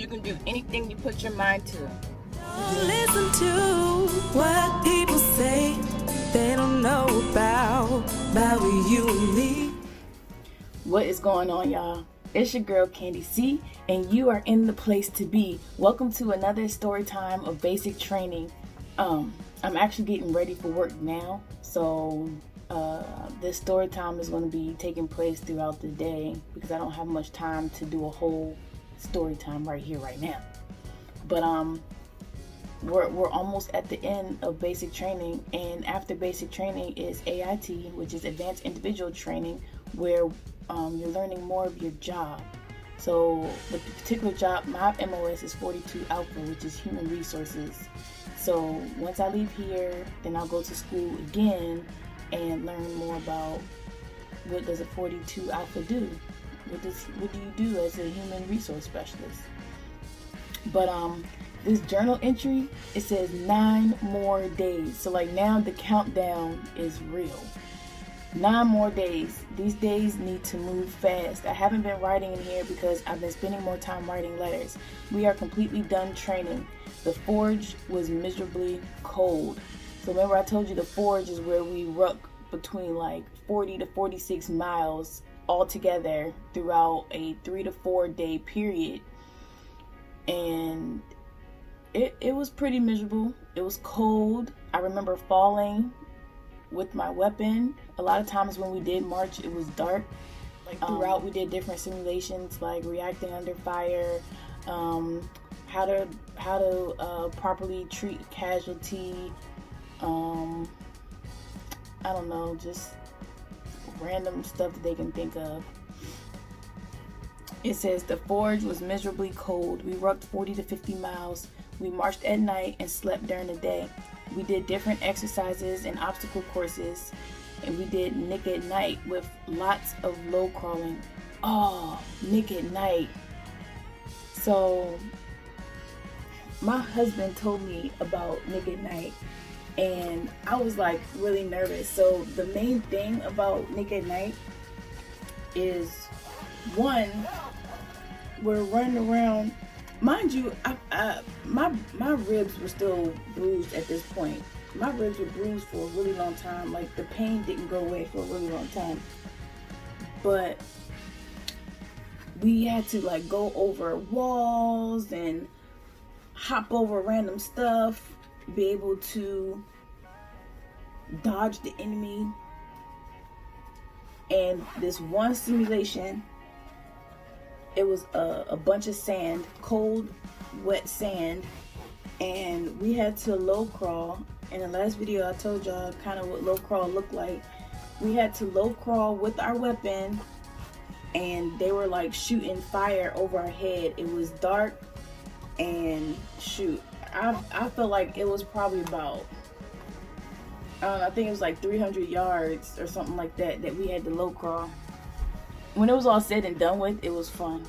You can do anything you put your mind to. Don't listen to what people say. They don't know about you and me. What is going on, y'all? It's your girl CandyC, and you are in the place to be. Welcome to another story time of basic training. I'm actually getting ready for work now, so this story time is going to be taking place throughout the day because I don't have much time to do a whole story time right here, right now. But we're almost at the end of basic training, and after basic training is AIT, which is Advanced Individual Training, where you're learning more of your job. So the particular job, my MOS is 42 Alpha, which is Human Resources. So once I leave here, then I'll go to school again and learn more about what does a 42 Alpha do. What do you do as a Human Resource Specialist? But this journal entry, it says 9 more days. So like now the countdown is real. 9 more days. These days need to move fast. I haven't been writing in here because I've been spending more time writing letters. We are completely done training. The forge was miserably cold. So remember I told you the forge is where we ruck between like 40 to 46 miles all together throughout a 3 to 4 day period. And it was pretty miserable. It was cold. I remember falling with my weapon. A lot of times when we did march, it was dark. Like throughout, we did different simulations, like reacting under fire, how to properly treat a casualty. I don't know, just random stuff that they can think of. It says the forge was miserably cold. We rucked 40 to 50 miles. We marched at night and slept during the day. We did different exercises and obstacle courses, and we did Nick at Night with lots of low crawling. Oh, Nick at Night. So my husband told me about Nick at Night, and I was like really nervous. So the main thing about Nick at Night is, one, we're running around. Mind you, my ribs were still bruised at this point. My ribs were bruised for a really long time. Like the pain didn't go away for a really long time. But we had to like go over walls and hop over random stuff, be able to dodge the enemy. And this one simulation, it was a bunch of sand, cold, wet sand, and we had to low crawl. In the last video, I told y'all kind of what low crawl looked like. We had to low crawl with our weapon, and they were like shooting fire over our head. It was dark, and shoot, I felt like it was probably about, I don't know, I think it was like 300 yards or something like that we had to low crawl. When it was all said and done with, it was fun.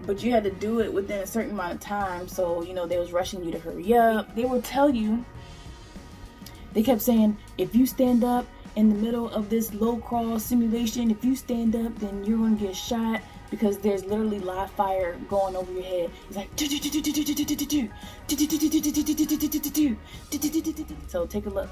But you had to do it within a certain amount of time, so, you know, they was rushing you to hurry up. They would tell you, they kept saying, if you stand up in the middle of this low crawl simulation, if you stand up, then you're going to get shot because there's literally live fire going over your head. It's like, so take a look.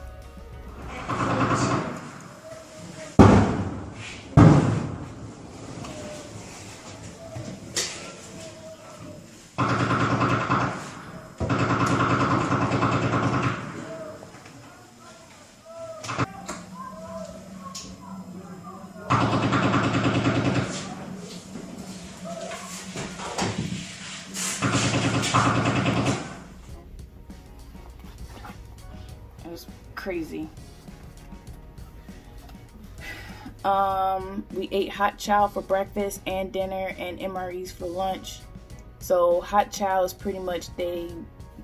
It was crazy. We ate hot chow for breakfast and dinner and MREs for lunch. So hot chow is pretty much they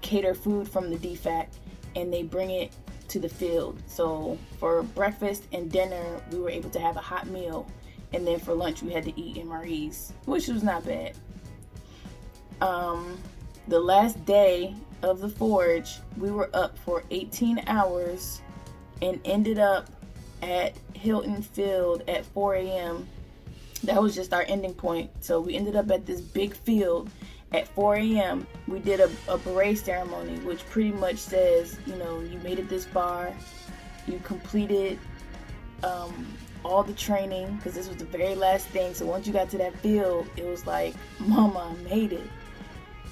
cater food from the DFAC and they bring it to the field. So for breakfast and dinner, we were able to have a hot meal, and then for lunch we had to eat MREs, which was not bad. The last day of the forge, we were up for 18 hours and ended up at Hilton Field at 4 a.m. That was just our ending point. So we ended up at this big field at 4 a.m. We did a beret ceremony, which pretty much says, you know, you made it this far, you completed all the training, because this was the very last thing. So once you got to that field, it was like, mama, I made it.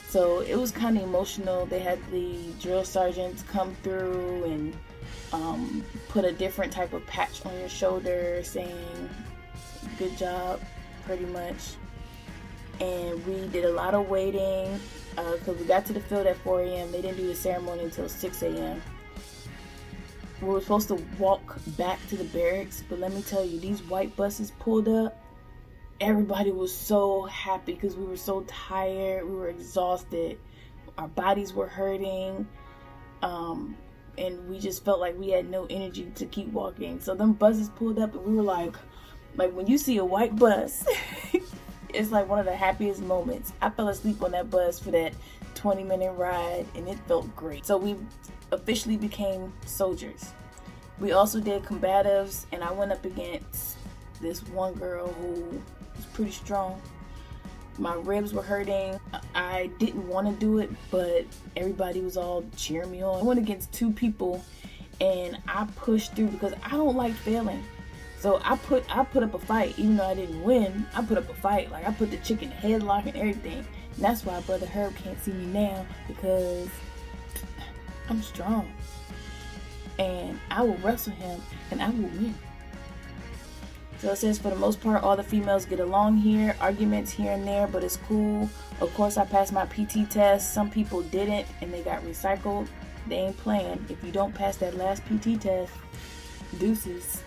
So it was kind of emotional. They had the drill sergeants come through and put a different type of patch on your shoulder saying good job, pretty much. And we did a lot of waiting because we got to the field at 4 a.m. They didn't do the ceremony until 6 a.m. We were supposed to walk back to the barracks, but let me tell you, these white buses pulled up. Everybody was so happy because we were so tired. We were exhausted. Our bodies were hurting. And we just felt like we had no energy to keep walking. So them buses pulled up and we were like when you see a white bus, it's like one of the happiest moments. I fell asleep on that bus for that 20-minute ride and it felt great. So we officially became soldiers. We also did combatives, and I went up against this one girl who was pretty strong. My ribs were hurting. I didn't want to do it, but everybody was all cheering me on. I went against 2 people and I pushed through because I don't like failing. So I put up a fight. Even though I didn't win, I put up a fight. Like, I put the chicken headlock and everything. And that's why Brother Herb can't see me now, because I'm strong. And I will wrestle him and I will win. So it says, for the most part, all the females get along here. Arguments here and there, but it's cool. Of course, I passed my PT test. Some people didn't and they got recycled. They ain't playing. If you don't pass that last PT test, deuces.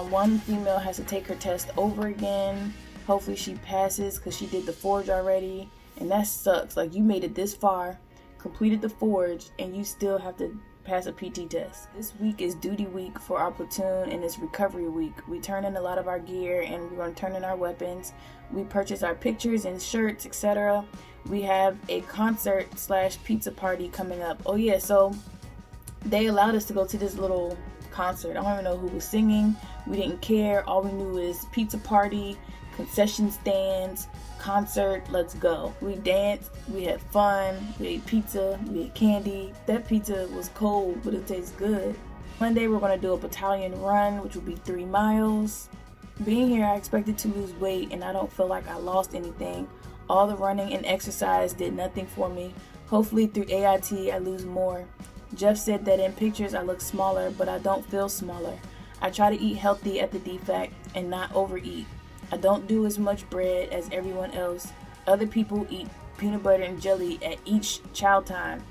One female has to take her test over again. Hopefully she passes because she did the forge already. And that sucks. Like, you made it this far, completed the forge, and you still have to pass a PT test. This week is duty week for our platoon, and it's recovery week. We turn in a lot of our gear, and we're going to turn in our weapons. We purchase our pictures and shirts, etc. We have a concert/pizza party coming up. Oh yeah, so they allowed us to go to this little concert. I don't even know who was singing. We didn't care. All we knew is pizza party, concession stands, concert, let's go. We danced, we had fun, we ate pizza, we ate candy. That pizza was cold, but it tastes good. Monday we're going to do a battalion run, which will be 3 miles. Being here, I expected to lose weight, and I don't feel like I lost anything. All the running and exercise did nothing for me. Hopefully through AIT I lose more. Jeff said that in pictures I look smaller, but I don't feel smaller. I try to eat healthy at the DFAC and not overeat. I don't do as much bread as everyone else. Other people eat peanut butter and jelly at each chow time.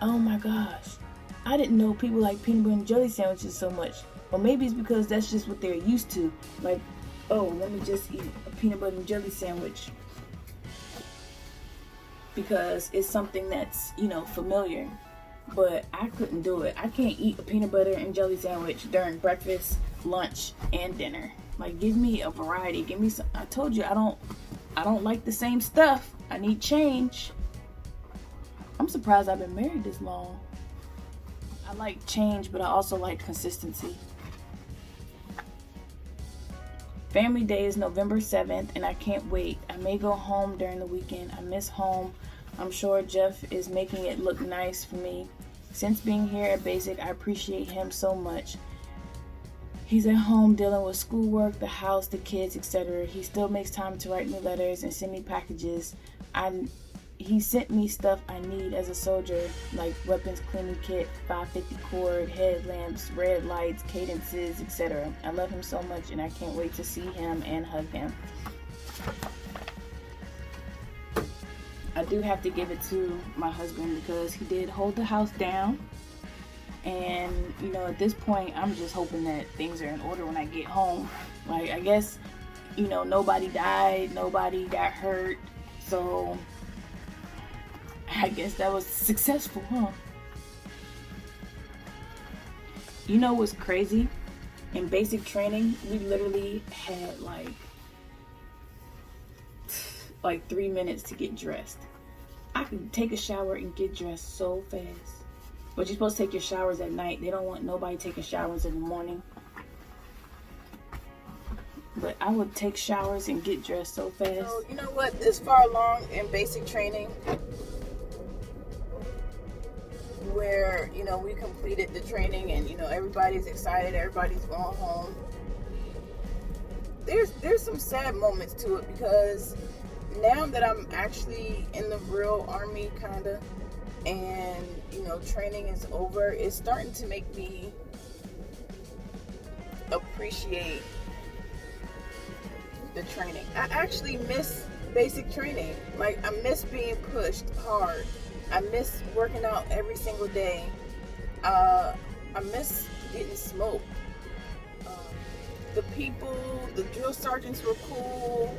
Oh my gosh. I didn't know people like peanut butter and jelly sandwiches so much. Or maybe it's because that's just what they're used to. Like, oh, let me just eat a peanut butter and jelly sandwich. Because it's something that's, familiar. But I couldn't do it. I can't eat a peanut butter and jelly sandwich during breakfast, lunch, and dinner. Like, give me a variety. Give me some. I told you I don't like the same stuff. I need change. I'm surprised I've been married this long. I like change, but I also like consistency. Family Day is November 7th, and I can't wait. I may go home during the weekend. I miss home. I'm sure Jeff is making it look nice for me. Since being here at Basic, I appreciate him so much. He's at home dealing with schoolwork, the house, the kids, etc. He still makes time to write me letters and send me packages. He sent me stuff I need as a soldier, like weapons cleaning kit, 550 cord, headlamps, red lights, cadences, etc. I love him so much, and I can't wait to see him and hug him. I do have to give it to my husband because he did hold the house down. And, at this point, I'm just hoping that things are in order when I get home. Like, I guess, nobody died, nobody got hurt. So, I guess that was successful, huh? You know what's crazy? In basic training, we literally had like 3 minutes to get dressed. I could take a shower and get dressed so fast. But you're supposed to take your showers at night. They don't want nobody taking showers in the morning. but I would take showers and get dressed so fast. So, you know what? This far along in basic training, where, you know, we completed the training and, you know, everybody's excited, everybody's going home. There's some sad moments to it, because now that I'm actually in the real army, kind of, and, you know, training is over, it's starting to make me appreciate the training. I actually miss basic training. Like, I miss being pushed hard. I miss working out every single day. I miss getting smoked. The people, the drill sergeants were cool.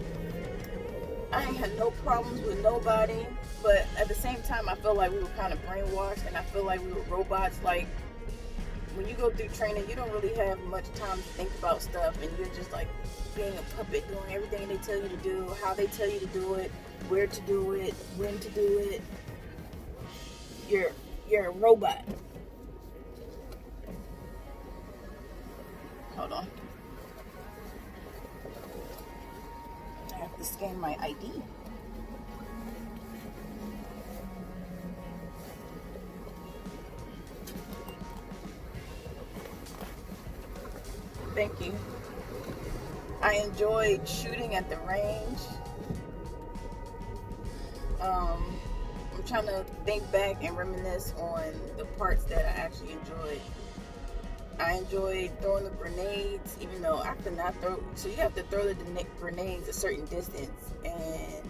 I ain't had no problems with nobody. But at the same time, I feel like we were kind of brainwashed, and I feel like we were robots. Like, when you go through training, you don't really have much time to think about stuff, and you're just like being a puppet, doing everything they tell you to do, how they tell you to do it, where to do it, when to do it. You're a robot. Hold on. I have to scan my ID. Thank you. I enjoyed shooting at the range. I'm trying to think back and reminisce on the parts that I actually enjoyed. I enjoyed throwing the grenades, even though I could not throw. So you have to throw the grenades a certain distance, and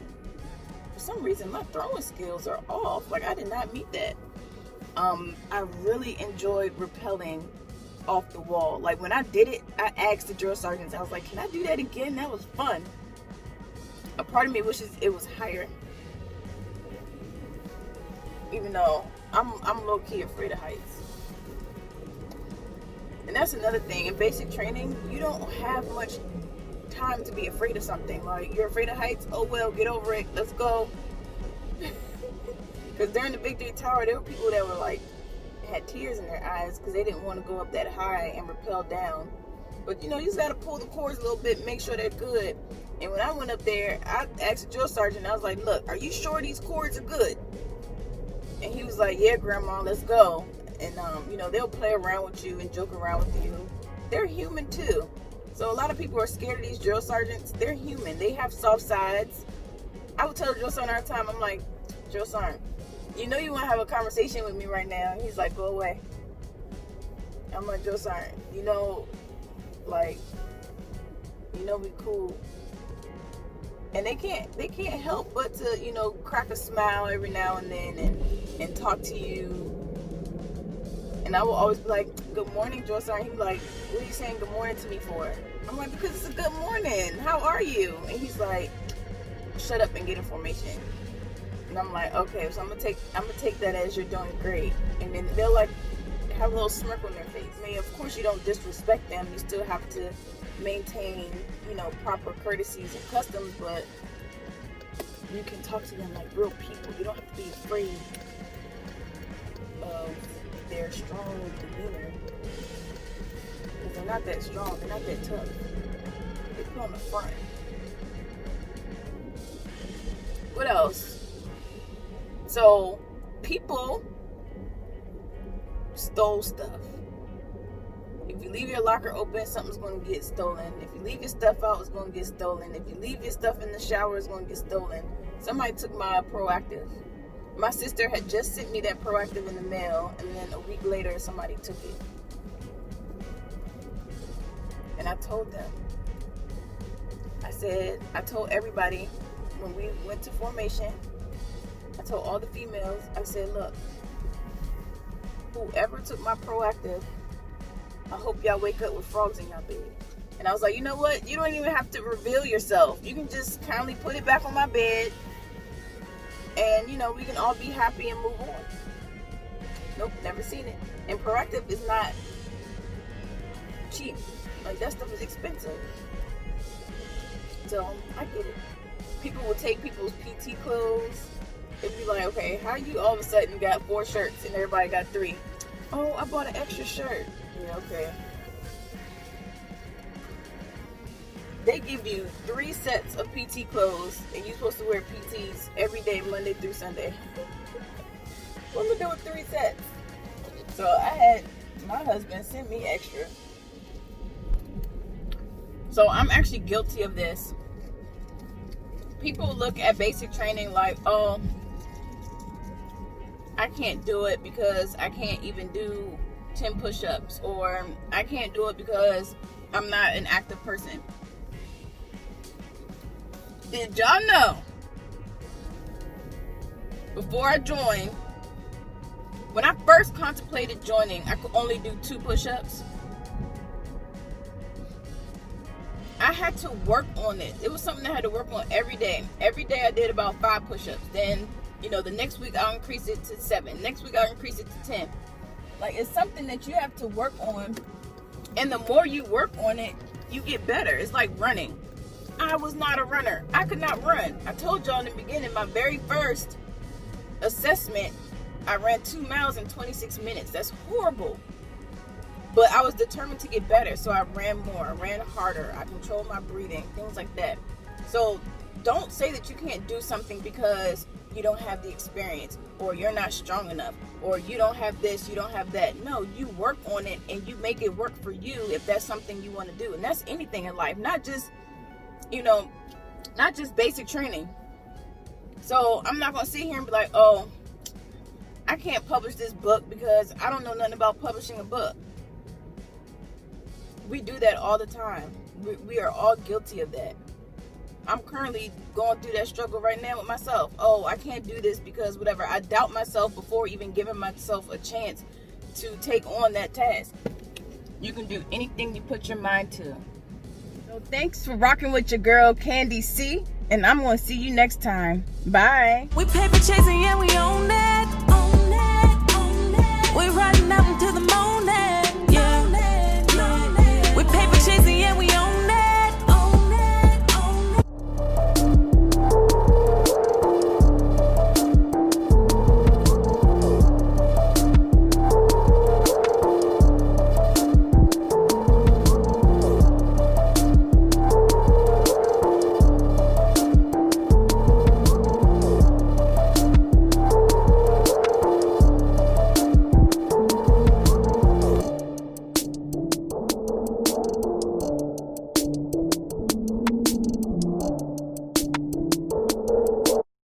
for some reason my throwing skills are off. Like, I did not meet that. I really enjoyed rappelling off the wall. Like, when I did it, I asked the drill sergeants, I was like, can I do that again? That was fun. A part of me wishes it was higher, even though I'm low-key afraid of heights. And that's another thing. In basic training, you don't have much time to be afraid of something. Like, you're afraid of heights? Oh well, get over it. Let's go. Because during the Victory Tower, there were people that were like, had tears in their eyes because they didn't want to go up that high and rappel down. But, you know, you just got to pull the cords a little bit, make sure they're good. And when I went up there, I asked the drill sergeant, I was like, look, are you sure these cords are good? And he was like, yeah, Grandma, let's go. And, you know, they'll play around with you and joke around with you. They're human, too. So a lot of people are scared of these drill sergeants. They're human. They have soft sides. I would tell the drill sergeant all the time, I'm like, drill sergeant, you know you want to have a conversation with me right now. And he's like, go away. I'm like, drill sergeant, you know, like, you know, we cool. And they can't help but to, you know, crack a smile every now and then and talk to you. And I will always be like, good morning, drill sergeant. He's like, what are you saying good morning to me for? I'm like, because it's a good morning. How are you? And he's like, shut up and get in formation. And I'm like, okay, so I'm gonna take that as you're doing great. And then they'll like have a little smirk on their face. I mean, of course you don't disrespect them. You still have to maintain, you know, proper courtesies and customs, but you can talk to them like real people. You don't have to be afraid of their strong demeanor, because they're not that strong, they're not that tough. They put on the front. What else? So people stole stuff. If you leave your locker open, something's going to get stolen. If you leave your stuff out, it's going to get stolen. If you leave your stuff in the shower, it's going to get stolen. Somebody took my Proactive. My sister had just sent me that Proactive in the mail, and then a week later, somebody took it. And I told them. I told everybody when we went to formation, I told all the females, I said, look, whoever took my Proactive, I hope y'all wake up with frogs in y'all bed. And I was like, you know what? You don't even have to reveal yourself. You can just kindly put it back on my bed. And, you know, we can all be happy and move on. Nope, never seen it. And Proactive is not cheap. Like, that stuff is expensive. So, I get it. People will take people's PT clothes. They'd be like, okay, how you all of a sudden got 4 shirts and everybody got 3? Oh, I bought an extra shirt. Yeah, okay. They give you 3 sets of PT clothes, and you're supposed to wear PTs every day, Monday through Sunday. What am I doing with 3 sets? So I had my husband send me extra. So I'm actually guilty of this. People look at basic training like, oh, I can't do it because I can't even do 10 push-ups, or I can't do it because I'm not an active person. Did y'all know, before I joined, when I first contemplated joining, I could only do 2 push-ups. I had to work on it. It was something I had to work on every day. Every day I did about 5 push-ups. Then, the next week I'll increase it to 7. Next week I'll increase it to 10. Like, it's something that you have to work on. And the more you work on it, you get better. It's like running. I was not a runner. I could not run. I told y'all in the beginning, my very first assessment, I ran 2 miles in 26 minutes. That's horrible. But I was determined to get better, so I ran more. I ran harder. I controlled my breathing, things like that. So don't say that you can't do something because you don't have the experience, or you're not strong enough, or you don't have this, you don't have that. No, you work on it and you make it work for you if that's something you want to do. And that's anything in life, not just basic training. So I'm not going to sit here and be like, oh, I can't publish this book because I don't know nothing about publishing a book. We do that all the time. We are all guilty of that. I'm currently going through that struggle right now with myself. Oh, I can't do this because whatever. I doubt myself before even giving myself a chance to take on that task. You can do anything you put your mind to. So thanks for rocking with your girl, CandyC. And I'm going to see you next time. Bye. We paper chasing, yeah, we own that. We riding out